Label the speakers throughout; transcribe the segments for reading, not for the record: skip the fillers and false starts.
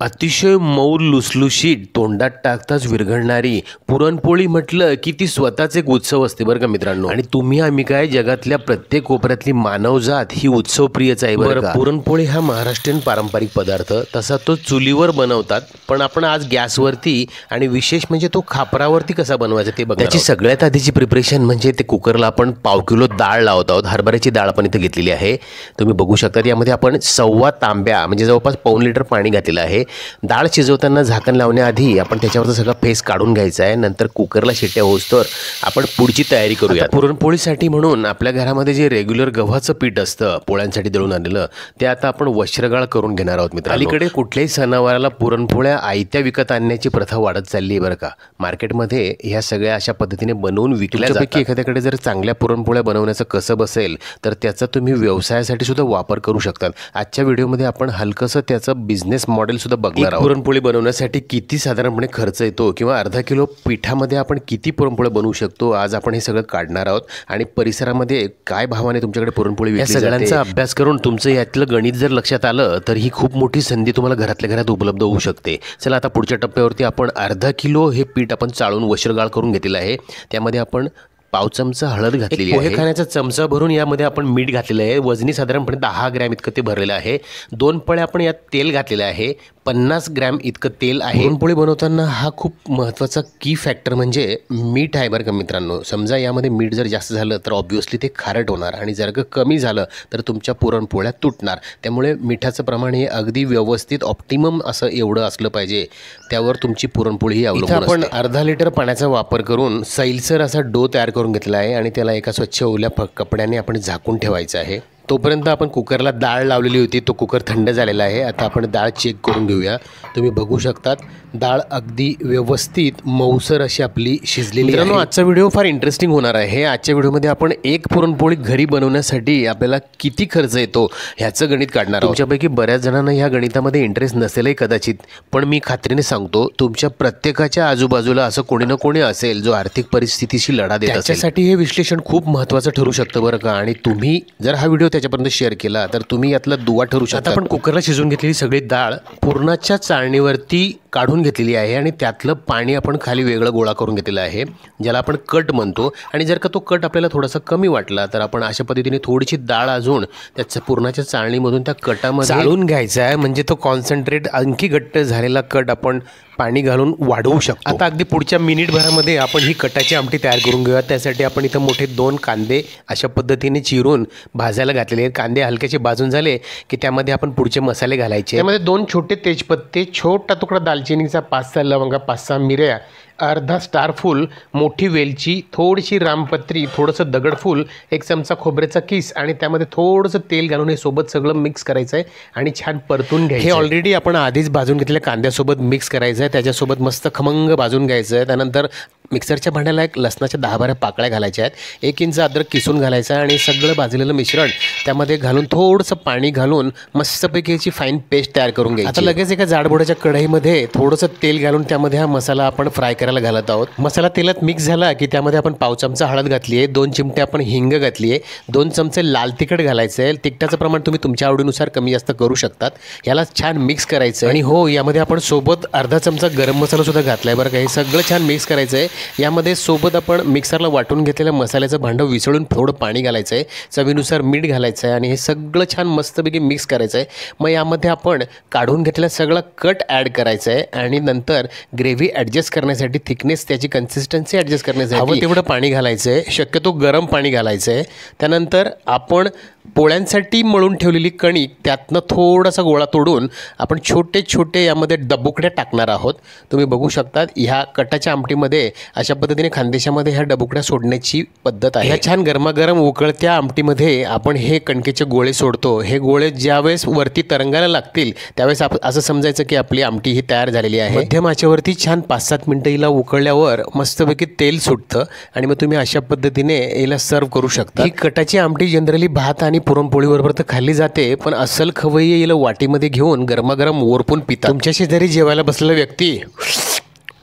Speaker 1: अतिशय मऊ लुसलुशीत तोंडात टाकताच विरघळणारी पुरणपोळी म्हटलं की ती स्वतःच एक उत्सव असते बरं का मित्रांनो। आणि तुम्ही आम्ही काय जगातल्या प्रत्येक कोपऱ्यातली मानवजात ही उत्सवप्रियच आहे बरं का। पुरणपोळी हा महाराष्ट्रीयन पारंपरिक पदार्थ, तसा तो चुलीवर बनवतात, पण आपण आज गॅसवरती आणि विशेष म्हणजे तो खापरावरती कसा बनवायचा ते बघा। त्याची सगळ्यात आधीची प्रिपरेशन म्हणजे ते कुकरला आपण पाव किलो डाळ लावत आहोत। हरभऱ्याची डाळ आपण इथे घेतलेली आहे, तुम्ही बघू शकता। यामध्ये आपण 1.25 तांब्या म्हणजे जवळपास पाऊण लिटर पाणी घातलेलं आहे। डाळ शिजवताना झाकण लावण्याआधी आपण त्याच्यावरचा सगळा फेस काढून घ्यायचा आहे। नंतर कुकरला शिट्ट्या होतोवर आपण पुढची तयारी करूया। पुरणपोळीसाठी म्हणून आपल्या घरामध्ये जे रेग्युलर गव्हाचं पीठ असतं पोळ्यांसाठी दळून आणलेलं, ते आता आपण वस्त्रगाळ करून घेणार आहोत मित्रांनो। अलीकडे कुठल्याही सणावाराला पुरणपोळ्या आयत्या विकत आणण्याची प्रथा वाढत चालली आहे बरं का। मार्केटमध्ये ह्या सगळ्या अशा पद्धतीने बनवून विकल्या जातात। एखाद्याकडे जर चांगल्या पुरणपोळ्या बनवण्याचं कसब असेल तर त्याचा तुम्ही व्यवसायासाठी सुद्धा वापर करू शकता। आजच्या व्हिडिओमध्ये आपण हलकसं त्याचं बिझनेस मॉडेल सुद्धा बघणार आहोत। पुरणपोळी बनवण्यासाठी किती साधारणपणे खर्च येतो किंवा अर्धा किलो पिठामध्ये आपण किती पुरणपोळ्या बनवू शकतो, आज आपण हे सगळं काढणार आहोत। आणि परिसरामध्ये काय भावाने तुमच्याकडे पुरणपोळी विकली जाते, सगळ्यांचा अभ्यास करून तुमचं यातलं गणित जर लक्षात आलं तर ही खूप मोठी संधी तुम्हाला घरातल्या घरात उपलब्ध होऊ शकते। चला आता पुढच्या टप्प्यावरती आपण अर्धा किलो हे पीठ आपण चाळून वस्त्रगाळ करून घेतलेलं आहे। त्यामध्ये आपण पाव चमचा हळद घातलेली आहे, पोहे खाण्याचा चमचा भरून यामध्ये आपण मीठ घातलेलं आहे। वजनी साधारणपणे 10 ग्रॅम इतकं ते भरलेलं आहे। 2 पळ्या आपण यात तेल घातलेलं आहे, 50 ग्रॅम इतकं तेल आहे। पुरणपोळी बनवताना हा खूप महत्त्वाचा की फॅक्टर म्हणजे मीठ आहे बरं का मित्रांनो। समजा यामध्ये मीठ जर जास्त झालं तर ऑब्व्हियसली ते खारट होणार, आणि जर का कमी झालं तर तुमच्या पुरणपोळ्या तुटणार। त्यामुळे मिठाचं प्रमाण हे अगदी व्यवस्थित ऑप्टिमम असं एवढं असलं पाहिजे, त्यावर तुमची पुरणपोळी ही अवलंबून असते। आपण अर्धा लिटर पाण्याचा वापर करून सैलसर असा डो तयार करून घेतला आहे आणि त्याला एका स्वच्छ ओल्या कपड्याने आपण झाकून ठेवायचं आहे। तोपर्यंत आपण कुकरला डाळ लावलेली होती, तो कुकर थंड झालेला आहे। आता आपण डाळ चेक करून घेऊया। तुम्ही बघू शकतात डाळ अगदी व्यवस्थित मऊसर अशी आपली शिजलेली आहे। आजचा व्हिडिओ फार इंटरेस्टिंग होणार आहे। आजच्या व्हिडिओमध्ये आपण एक पुरणपोळी घरी बनवण्यासाठी आपल्याला किती खर्च येतो ह्याचं गणित काढणार आहोत। तुमच्यापैकी बऱ्याच जणांना ह्या गणितामध्ये इंटरेस्ट नसेलही कदाचित, पण मी खात्रीने सांगतो तुमच्या प्रत्येकाच्या आजूबाजूला असं कोणी ना कोणी असेल जो आर्थिक परिस्थितीशी लढा देत असेल। त्याच्यासाठी हे विश्लेषण खूप महत्त्वाचं ठरू शकतं बरं का। आणि तुम्ही जर हा व्हिडिओ त्याच्यापर्यंत शेअर केला तर तुम्ही यातला दुवा ठरू शकता। आता आपण कुकरला शिजवून घेतलेली सगळी डाळ पुरणाच्या चाळणीवरती काढून घेतलेली आहे आणि त्यातलं पाणी आपण खाली वेगळं गोळा करून घेतलेलं आहे, ज्याला आपण कट म्हणतो। आणि जर का तो कट आपल्याला थोडासा कमी वाटला तर आपण अशा पद्धतीने थोडीशी डाळ अजून त्याच्या पुरणाच्या चाळणीमधून त्या कटामध्ये चाळून घ्यायचा आहे, म्हणजे तो कॉन्सन्ट्रेट आणखी घट्ट झालेला कट आपण पाणी घालून वाढवू शकतो। आता अगदी पुढच्या मिनिटभरामध्ये आपण ही कटाची आमटी तयार करून घेऊया। त्यासाठी आपण इथं मोठे 2 कांदे अशा पद्धतीने चिरून भाजायला घातलेले आहेत। कांदे हलक्याचे भाजून झाले की त्यामध्ये आपण पुढचे मसाले घालायचे। त्यामध्ये 2 छोटे तेजपत्ते, छोटा तुकडा दालचिनीचा, 5-6 लवंगा, 5-6 मिऱ्या, अर्धा स्टारफूल, मोठी वेलची, थोडीशी रामपत्री, थोडंसं दगडफूल, 1 चमचा खोबऱ्याचा किस आणि त्यामध्ये थोडंसं तेल घालून हे सोबत सगळं मिक्स करायचं आहे आणि छान परतून घ्यायचं। हे ऑलरेडी आपण आधीच भाजून घेतलेल्या कांद्यासोबत मिक्स करायचं आहे, त्याच्यासोबत मस्त खमंग भाजून घ्यायचं आहे। त्यानंतर मिक्सरच्या भांड्याला एक लसणाच्या 10-12 पाकळ्या घालायच्या आहेत, 1 इंच अद्रक किसून घालायचं आहे आणि सगळं भाजलेलं मिश्रण त्यामध्ये घालून थोडंसं पाणी घालून मस्तपैकी याची फाईन पेस्ट तयार करून घ्यायची। आता लगेच एका जाडबोडाच्या कढईमध्ये थोडंसं तेल घालून त्यामध्ये हा मसाला आपण फ्राय करायला घालत आहोत। मसाला तेलात मिक्स झाला की त्यामध्ये आपण पाव चमचा हळद घातली आहे, 2 चिमटे आपण हिंग घातली आहे, 2 चमचे लाल तिखट घालायचं आहे। तिखटाचं प्रमाण तुम्ही तुमच्या आवडीनुसार कमी जास्त करू शकतात। याला छान मिक्स करायचं आणि हो, यामध्ये आपण सोबत अर्धा चमचा गरम मसाला सुद्धा घातलाय बरं का। हे सगळं छान मिक्स करायचं आहे। यामध्ये सोबत आपण मिक्सरला वाटून घेतलेल्या मसाल्याचं भांडं विसळून थोडं पाणी घालायचं आहे, चवीनुसार मीठ घालायचं आहे आणि हे सगळं छान मस्तपैकी मिक्स करायचं आहे। मग यामध्ये आपण काढून घेतलेला सगळं कट ॲड करायचं आहे आणि नंतर ग्रेव्ही ॲडजस्ट करण्यासाठी, थिकनेस त्याची कन्सिस्टन्सी ॲडजस्ट करण्यासाठी हवं तेवढं पाणी घालायचं आहे, शक्यतो गरम पाणी घालायचं आहे। त्यानंतर आपण पोळ्यांसाठी मळून ठेवलेली कणिक त्यातनं थोडासा गोळा तोडून आपण छोटे छोटे यामध्ये डबुकड्या टाकणार आहोत। तुम्ही बघू शकता ह्या कटाच्या आमटीमध्ये अशा पद्धतीने खानदेशामध्ये ह्या डबुकड्या सोडण्याची पद्धत आहे। ह्या छान गरमागरम उकळत्या आमटीमध्ये आपण हे कणकेचे गोळे सोडतो। हे गोळे ज्यावेळेस वरती तरंगायला लागतील त्यावेळेस असं समजायचं की आपली आमटी ही तयार झालेली आहे। मध्यम आचेवरती छान 5-7 मिनिटं हिला उकळल्यावर मस्तपैकी तेल सुटतं आणि मग तुम्ही अशा पद्धतीने याला सर्व करू शकता। ही कटाची आमटी जनरली भात आणि पुरणपोळीबरोबर तर खाल्ली जाते, पण अस्सल खवय्ये याला वाटीमध्ये घेऊन गरमागरम ओरपून पितात। तुमच्या शेजारी जेवायला बसलेला व्यक्ती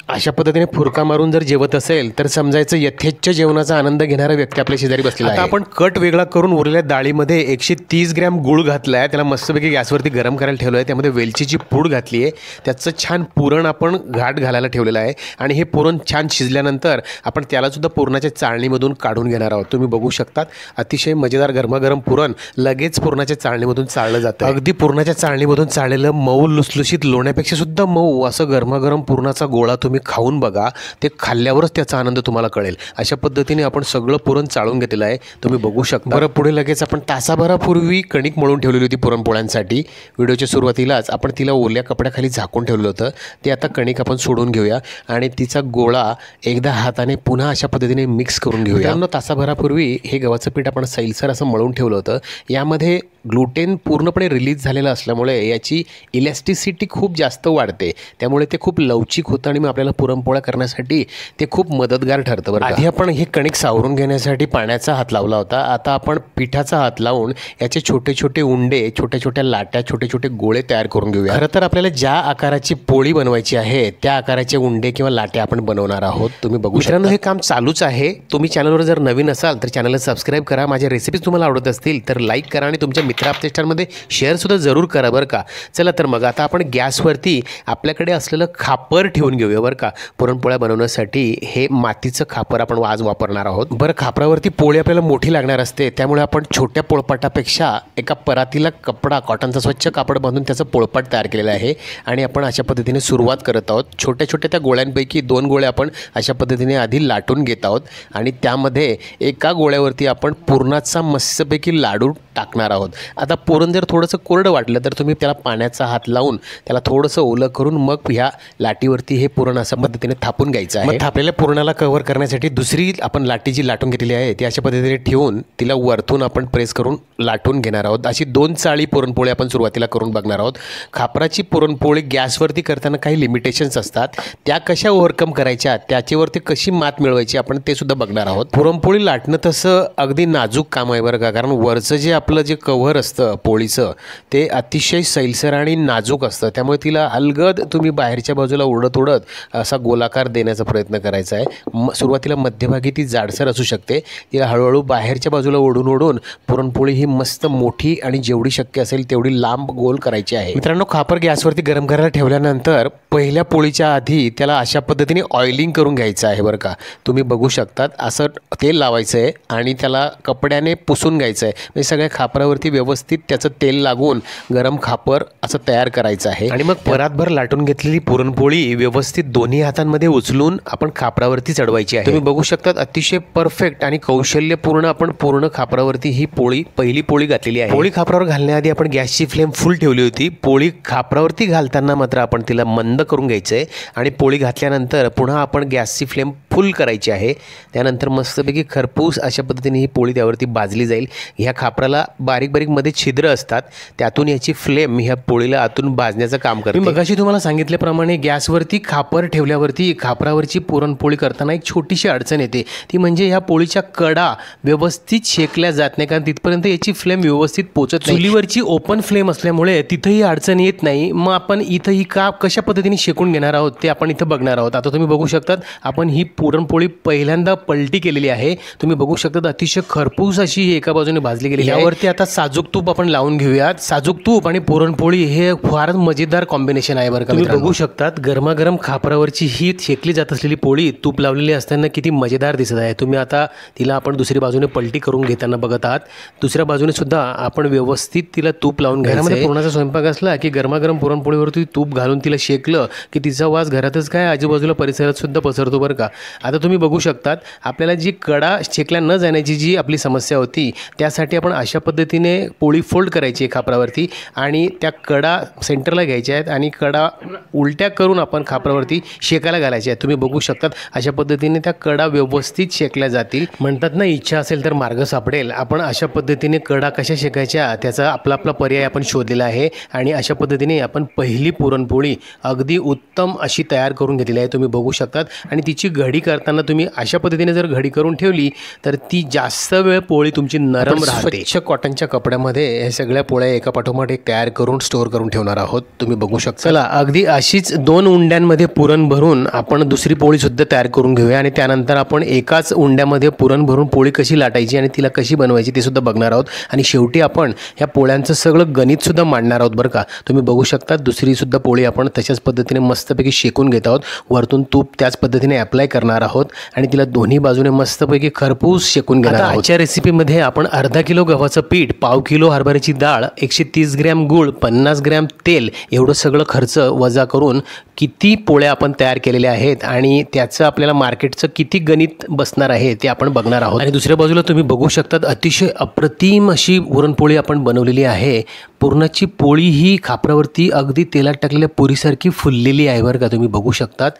Speaker 1: अशा पद्धतीने फुरका मारून जर जेवत असेल तर समजायचं यथेच्छ जेवणाचा आनंद घेणारा व्यक्ती आपल्या शेजारी बसलेला आहे. आता आपण कट वेगळा करून उरलेल्या डाळीमध्ये 130 ग्रॅम गूळ घातला आहे. त्याला मस्तपैकी गॅसवरती गरम करायला ठेवलं आहे. त्यामध्ये वेलचीची पूड घातली आहे. त्याचं छान पुरण आपण घाट घालायला ठेवलेलं आहे आणि हे पुरण छान शिजल्यानंतर आपण त्यालासुद्धा पुरणाच्या चाळणीमधून काढून घेणार आहोत. तुम्ही बघू शकतात अतिशय मजेदार गरमागरम पुरण लगेच पुरणाच्या चाळणीमधून चाळलं जातं. अगदी पुरणाच्या चाळणीमधून चाळलेलं मऊ लुसलुशीत लोण्यापेक्षा सुद्धा मऊ असं गरमागरम पुरणाचा गोळा तुम्ही खाऊन बघा. ते खाल्ल्यावरच त्याचा आनंद तुम्हाला कळेल. अशा पद्धतीने आपण सगळं पुरण चाळून घेतलेलं आहे. तुम्ही बघू शकता. बरं, पुढे लगेच आपण तासाभरापूर्वी कणिक मळून ठेवलेली होती पुरणपोळ्यांसाठी. व्हिडिओच्या सुरुवातीलाच आपण तिला ओल्या कपड्याखाली झाकून ठेवलं होतं. ते आता कणिक आपण सोडून घेऊया आणि तिचा गोळा एकदा हाताने पुन्हा अशा पद्धतीने मिक्स करून घेऊया. त्यामुळे तासाभरापूर्वी हे गव्हाचं पीठ आपण सैलसर असं मळून ठेवलं होतं. यामध्ये ग्लुटेन पूर्णपणे रिलीज झालेलं असल्यामुळे याची इलॅस्टिसिटी खूप जास्त वाढते. त्यामुळे ते खूप लवचिक होतं आणि मग आपल्याला पुरणपोळ्या करण्यासाठी ते खूप मदतगार ठरतं. बरं, आधी आपण हे कणिक सावरून घेण्यासाठी पाण्याचा हात लावला होता. आता आपण पिठाचा हात लावून याचे छोटे छोटे उंडे, छोट्या छोट्या लाट्या, छोटे छोटे गोळे तयार करून घेऊया. खरं तर आपल्याला ज्या आकाराची पोळी बनवायची आहे त्या आकाराचे उंडे किंवा लाट्या आपण बनवणार आहोत. तुम्ही बघू शकता हे काम चालूच आहे. तुम्ही चॅनलवर जर नवीन असाल तर चॅनलला सबस्क्राईब करा. माझ्या रेसिपीज तुम्हाला आवडत असतील तर लाईक करा आणि तुमच्या मित्रामध्ये शेअरसुद्धा जरूर करा बरं का. चला तर मग आता आपण गॅसवरती आपल्याकडे असलेलं खापर ठेवून घेऊया बरं का. पुरणपोळ्या बनवण्यासाठी हे मातीचं खापर आपण आज वापरणार आहोत. बरं, खापरावरती पोळी आपल्याला मोठी लागणार असते. त्यामुळे आपण छोट्या पोळपाटापेक्षा एका परातीला कपडा, कॉटनचा स्वच्छ कापड बांधून त्याचं पोळपाट तयार केलेलं आहे आणि आपण अशा पद्धतीने सुरुवात करत आहोत. छोट्या छोट्या त्या गोळ्यांपैकी 2 गोळे आपण अशा पद्धतीने आधी लाटून घेत आहोत आणि त्यामध्ये एका गोळ्यावरती आपण पुरणाचा मस्तपैकी लाडू टाकणार आहोत. आता पुरण जर थोडंसं कोरडं वाटलं तर तुम्ही त्याला पाण्याचा हात लावून त्याला थोडंसं ओलं करून मग ह्या लाटीवरती हे पुरण अशा पद्धतीने थापून घ्यायचं आहे. थापलेल्या पुरणाला कव्हर करण्यासाठी दुसरी आपण लाटी जी लाटून घेतलेली आहे ती अशा पद्धतीने ठेवून तिला वरतून आपण प्रेस करून लाटून घेणार आहोत. अशी 2 चाळी पुरणपोळी आपण सुरुवातीला करून बघणार आहोत. खापराची पुरणपोळी गॅसवरती करताना काही लिमिटेशन्स असतात. त्या कशा ओव्हरकम करायच्या, त्याच्यावरती कशी मात मिळवायची आपण ते सुद्धा बघणार आहोत. पुरणपोळी लाटणं तसं अगदी नाजूक काम आहे बरं का. कारण वरचं जे आपलं जे कव्हर असतं पोळीचं ते अतिशय सैलसर आणि नाजूक असतं. त्यामुळे तिला अलगद तुम्ही बाहेरच्या बाजूला उडत असा गोलाकार देण्याचा प्रयत्न करायचा आहे. सुरुवातीला मध्यभागी ती जाडसर असू शकते. तिला हळूहळू बाहेरच्या बाजूला ओढून पुरणपोळी ही मस्त मोठी आणि जेवढी शक्य असेल तेवढी लांब गोल करायची आहे. मित्रांनो, खापर गॅसवरती गरम करायला ठेवल्यानंतर पहिल्या पोळीच्या आधी त्याला अशा पद्धतीने ऑइलिंग करून घ्यायचं आहे बरं का. तुम्ही बघू शकतात असं तेल लावायचं आहे आणि त्याला कपड्याने पुसून घ्यायचं आहे. म्हणजे सगळ्या खापरावरती व्यवस्थित त्याचं तेल लागून गरम खापर असं तयार करायचं आहे. आणि मग परातभर लाटून घेतलेली पुरणपोळी व्यवस्थित दोन्ही हातांमध्ये उचलून आपण खापरावरती चढवायची आहे. तुम्ही बघू शकतात अतिशय परफेक्ट आणि कौशल्यपूर्ण आपण पूर्ण खापरावरती ही पहिली पोळी घातलेली आहे. पोळी खापरावर घालण्याआधी आपण गॅसची फ्लेम फुल ठेवली होती. पोळी खापरावरती घालताना मात्र आपण तिला मंद करून घ्यायचं आहे आणि पोळी घातल्यानंतर पुन्हा आपण गॅसची फ्लेम फुल करायची आहे. त्यानंतर मस्तपैकी खरपूस अशा पद्धतीने ही पोळी त्यावरती भाजली जाईल. ह्या खापराला बारीक बारीक मध्ये छिद्र असतात, त्यातून याची फ्लेम ह्या पोळीला आतून भाजण्याचं काम करते. मी मगाशी तुम्हाला सांगितल्याप्रमाणे गॅसवरती खापर ठेवल्यावरती खापरावरची पुरणपोळी करताना एक छोटीशी अडचण येते. ती म्हणजे ह्या पोळीच्या कडा व्यवस्थित शेकल्या जात नाही, कारण तिथपर्यंत याची फ्लेम व्यवस्थित पोचत नाही. चुलीवरची ओपन फ्लेम असल्यामुळे तिथंही अडचण येत नाही. मग आपण इथंही कशा पद्धतीने शेकून घेणार आहोत ते आपण इथं बघणार आहोत. आता तुम्ही बघू शकतात आपण ही पुरणपोळी पहिल्यांदा पलटी केलेली आहे. तुम्ही बघू शकता अतिशय खरपूस अशी ही एका बाजूने भाजली गेली. यावरती आता साजूक तूप आपण लावून घेऊयात. साजूक तूप आणि पुरणपोळी हे फारच मजेदार कॉम्बिनेशन आहे बरं का. तुम्ही बघू शकतात गरमागरम खापरावरची ही शेकली जात असलेली पोळी तूप लावलेली असताना किती मजेदार दिसत आहे. तुम्ही आता तिला आपण दुसरी बाजूने पलटी करून घेताना बघत आहात. दुसऱ्या बाजूने सुद्धा आपण व्यवस्थित तिला तूप लावून घरामध्ये पुरणाचा स्वयंपाक असला की गरमागरम पुरणपोळीवरती तूप घालून तिला शेकलं की तिचा वास घरातच काय आजूबाजूला परिसरात सुद्धा पसरतो बरं का. आता तुम्ही बघू शकतात आपल्याला जी कडा शेकल्या न जाण्याची जी आपली समस्या होती त्यासाठी आपण अशा पद्धतीने पोळी फोल्ड करायची आहे खापरावरती आणि त्या कडा सेंटरला घ्यायच्या आहेत आणि कडा उलट्या करून आपण खापरावरती शेकायला घालायच्या आहेत. तुम्ही बघू शकतात अशा पद्धतीने त्या कडा व्यवस्थित शेकल्या जातील. म्हणतात ना, इच्छा असेल तर मार्ग सापडेल. आपण अशा पद्धतीने कडा कशा शेकायच्या त्याचा आपला पर्याय आपण शोधलेला आहे आणि अशा पद्धतीने आपण पहिली पुरणपोळी अगदी उत्तम अशी तयार करून घेतलेली आहे. तुम्ही बघू शकतात आणि तिची घडी करताना तुम्ही अशा पद्धतीने जर घडी करून ठेवली तर ती जास्त वेळ पोळी तुमची नरम राहते. स्वच्छ कॉटनच्या कपड्यामध्ये कोपऱ्यामध्ये हे सगळ्या पोळ्या एका पाठोपाठ एक तयार करून स्टोअर करून ठेवणार आहोत. तुम्ही बघू शकता. चला अगदी अशीच 2 उंड्यांमध्ये पुरण भरून आपण दुसरी पोळीसुद्धा तयार करून घेऊया आणि त्यानंतर आपण एकाच उंड्यामध्ये पुरण भरून पोळी कशी लाटायची आणि तिला कशी बनवायची ते सुद्धा बघणार आहोत. आणि शेवटी आपण ह्या पोळ्यांचं सगळं गणितसुद्धा मांडणार आहोत बरं का. तुम्ही बघू शकता दुसरीसुद्धा पोळी आपण तशाच पद्धतीने मस्तपैकी शेकून घेत आहोत. वरतून तूप त्याच पद्धतीने अप्लाय करणार आहोत आणि तिला दोन्ही बाजूने मस्तपैकी खरपूस शेकून घेणार आहोत. आजच्या रेसिपीमध्ये आपण अर्धा किलो गव्हाचं पीठ, पाव किलो हरभऱ्याची डाळ, 130 ग्रॅम गूळ, 50 ग्रॅम तेल एवढं सगळं खर्च वजा करून किती पोळ्या आपण तयार केलेल्या आहेत आणि त्याचं आपल्याला मार्केटचं किती गणित बसणार आहे ते आपण बघणार आहोत. आणि दुसऱ्या बाजूला तुम्ही बघू शकतात अतिशय अप्रतिम अशी पुरणपोळी आपण बनवलेली आहे. पुरणाची पोळी ही खापरावरती अगदी तेलात टाकलेल्या पुरीसारखी फुललेली आहे बरं का. तुम्ही बघू शकतात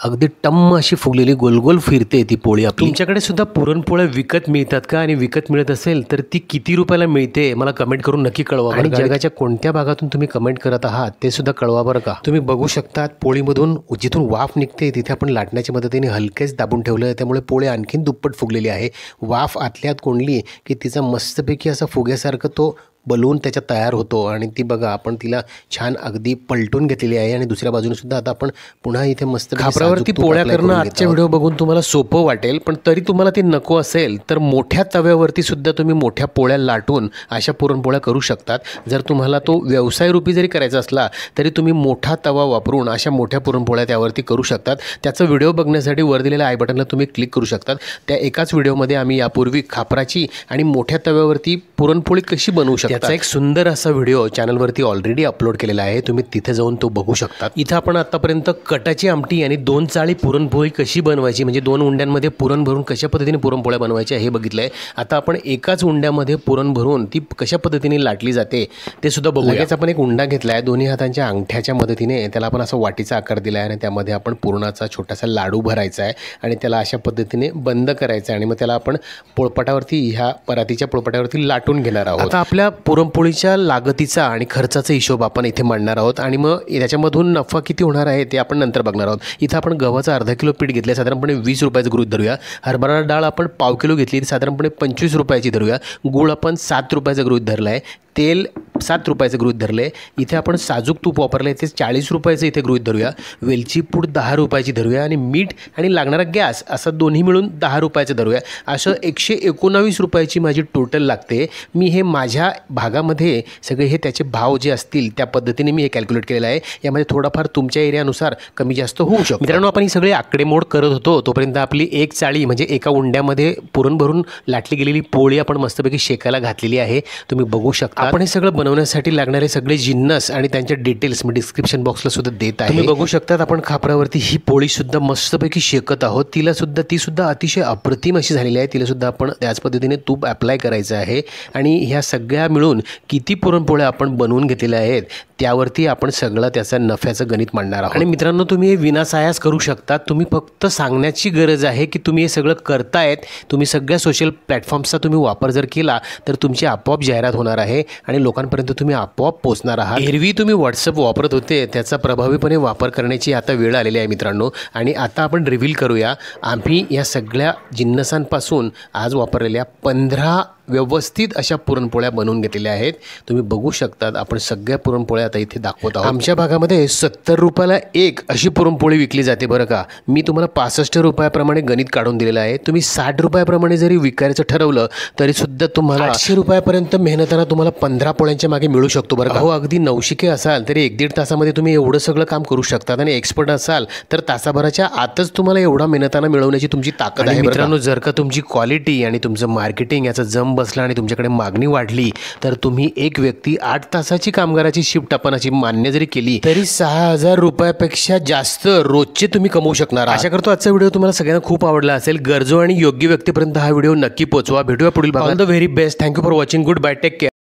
Speaker 1: अगदी टम्म अशी फुगलेली गोलगोल फिरते ती पोळी आपली. तुमच्याकडे सुद्धा पुरणपोळ्या विकत मिळतात का? आणि विकत मिळत असेल तर ती किती रुपयाला मिळते मला कमेंट करून नक्की कळवा. आणि जगाच्या कोणत्या भागातून तुम्ही कमेंट करत आहात ते सुद्धा कळवा बरं का. तुम्ही बघू शकतात पोळीमधून जिथून वाफ निघते तिथे आपण लाटण्याच्या मदतीने हलकेच दाबून ठेवलं आहे, त्यामुळे पोळी आणखीन दुप्पट फुगलेली आहे. वाफ आतल्यात कोंडली की तिचा मस्तपैकी असा फुग्यासारखं तो बलून त्याच्यात तयार होतो. आणि ती बघा आपण तिला छान अगदी पलटून घेतलेली आहे. आणि दुसऱ्या बाजूने सुद्धा आता आपण पुन्हा इथे मस्त खापरावरती पोळ्या करणं आजच्या व्हिडिओ बघून तुम्हाला सोपं वाटेल, पण तरी तुम्हाला ते नको असेल तर मोठ्या तव्यावरती सुद्धा तुम्ही मोठ्या पोळ्या लाटून अशा पुरणपोळ्या करू शकतात. जर तुम्हाला तो व्यवसाय रूपी जरी करायचा असला तरी तुम्ही मोठा तवा वापरून अशा मोठ्या पुरणपोळ्या त्यावरती करू शकतात. त्याचा व्हिडिओ बघण्यासाठी वर दिलेल्या आय बटनला तुम्ही क्लिक करू शकतात. त्या एकाच व्हिडिओमध्ये आम्ही यापूर्वी खापराची आणि मोठ्या तव्यावरती पुरणपोळी कशी बनवू शकता त्याचा एक सुंदर असा व्हिडिओ चॅनलवरती ऑलरेडी अपलोड केलेला आहे. तुम्ही तिथे जाऊन तो बघू शकता. इथं आपण आतापर्यंत कटाची आमटी आणि 2 चाळी पुरणपोळी कशी बनवायची म्हणजे 2 उंड्यांमध्ये पुरण भरून कशा पद्धतीने पुरणपोळ्या बनवायच्या हे बघितलं आहे. आता आपण एकाच उंड्यामध्ये पुरण भरून ती कशा पद्धतीने लाटली जाते ते सुद्धा बघू. लगेच आपण एक उंडा घेतला आहे, दोन्ही हातांच्या अंगठ्याच्या मदतीने त्याला आपण असं वाटीचा आकार दिला आहे आणि त्यामध्ये आपण पुरणाचा छोटासा लाडू भरायचा आहे आणि त्याला अशा पद्धतीने बंद करायचं आहे आणि मग त्याला आपण पोळपाटावरती ह्या परातीच्या पोळपाटावरती लाटून घेणार आहोत. आता आपल्या पुरणपोळीच्या लागतीचा आणि खर्चाचा हिशोब आपण इथे मांडणार आहोत आणि मग त्याच्यामधून नफा किती होणार आहे ते आपण नंतर बघणार आहोत. इथं आपण गव्हाचं अर्धा किलो पीठ घेतलं साधारणपणे 20 रुपयाचं गृहीत धरूया. हरभरा डाळ आपण पाव किलो घेतली साधारणपणे 25 रुपयाची धरूया. गूळ आपण 7 रुपयाचा गृहीत धरला आहे. तेल 7 रुपयाचं गृहीत धरलं आहे. इथे आपण साजूक तूप वापरलं आहे ते 40 रुपयाचं इथे गृहीत धरूया. वेलची पूड 10 रुपयाची धरूया आणि मीठ आणि लागणारा गॅस असं दोन्ही मिळून 10 रुपयाचं धरूया. असं 119 रुपयाची माझी टोटल लागते. मी हे माझ्या भागामध्ये सगळे हे त्याचे भाव जे असतील त्या पद्धतीने मी हे कॅल्क्युलेट केलेलं आहे. यामध्ये थोडाफार तुमच्या एरियानुसार कमी जास्त होऊ शकतो. मित्रांनो आपण ही सगळे आकडेमोड करत होतो तोपर्यंत आपली एक चाळी म्हणजे एका उंड्यामध्ये पुरण भरून लाटली गेलेली पोळी आपण मस्तपैकी शेकायला घातलेली आहे. तुम्ही बघू शकता. आपण हे सगळं बनवण्यासाठी लागणारे सगळे जिन्नस आणि त्यांच्या डिटेल्स मी डिस्क्रिप्शन बॉक्सला सुद्धा देत आहे. तुम्ही बघू शकतात आपण खापरावरती ही पोळी सुद्धा मस्तपैकी शेकत आहोत. ती सुद्धा अतिशय अप्रतिम अशी झालेली आहे. तिला सुद्धा आपण त्याच पद्धतीने तूप अप्लाय करायचं आहे आणि ह्या सगळ्या मिळून किती पुरणपोळ्या आपण बनवून घेतलेल्या आहेत त्यावरती आपण सगळं त्याचा नफ्याचं गणित मांडणार आहोत. आणि मित्रांनो तुम्ही हे विनासायास करू शकता. तुम्ही फक्त सांगण्याची गरज आहे की तुम्ही हे सगळं करतायत. तुम्ही सगळ्या सोशल प्लॅटफॉर्म्सचा तुम्ही वापर जर केला तर तुमची आपोआप जाहिरात होणार आहे आणि लोकांपर्यंत तुम्ही आपोआप पोहोचणार आहात. एरवी तुम्ही व्हॉट्सअप वापरत होते त्याचा प्रभावीपणे वापर करण्याची आता वेळ आलेली आहे मित्रांनो. आणि आता आपण रिव्हील करूया आम्ही या सगळ्या जिन्नसांपासून आज वापरलेल्या 15 व्यवस्थित अशा पुरणपोळ्या बनवून घेतलेल्या आहेत. तुम्ही बघू शकतात आपण सगळ्या पुरणपोळ्या आता इथे दाखवत आहोत. आमच्या भागामध्ये 70 रुपयाला एक अशी पुरणपोळी विकली जाते बरं का. मी तुम्हाला 65 रुपयाप्रमाणे गणित काढून दिलेलं आहे. तुम्ही 60 रुपयाप्रमाणे जरी विकायचं ठरवलं तरीसुद्धा तुम्हाला 800 रुपयापर्यंत मेहनताना तुम्हाला 15 पोळ्यांच्या मागे मिळू शकतो बरं का. हो अगदी नवशिके असाल तरी 1-1.5 तासामध्ये तुम्ही एवढं सगळं काम करू शकतात आणि एक्सपर्ट असाल तर तासाभराच्या आतच तुम्हाला एवढा मेहनताना मिळवण्याची तुमची ताकद आहे मित्रांनो. जर का तुमची क्वालिटी आणि तुमचं मार्केटिंग याचा जम बसला आणि तुमच्याकडे मागणी वाढली तर तुम्ही एक व्यक्ती 8 तासाची कामगाराची शिफ्ट आपण अशी मान्य जरी केली तरी 6000 रुपयापेक्षा जास्त रोजचे तुम्ही कमवू शकणार. आशा करतो आजचा व्हिडिओ तुम्हाला सगळ्यांना खूप आवडला असेल. गरजू आणि योग्य व्यक्तीपर्यंत हा व्हिडिओ नक्की पोहोचवा. भेटूया पुढील भागात. All the very best. Thank you for watching. Goodbye. Take care.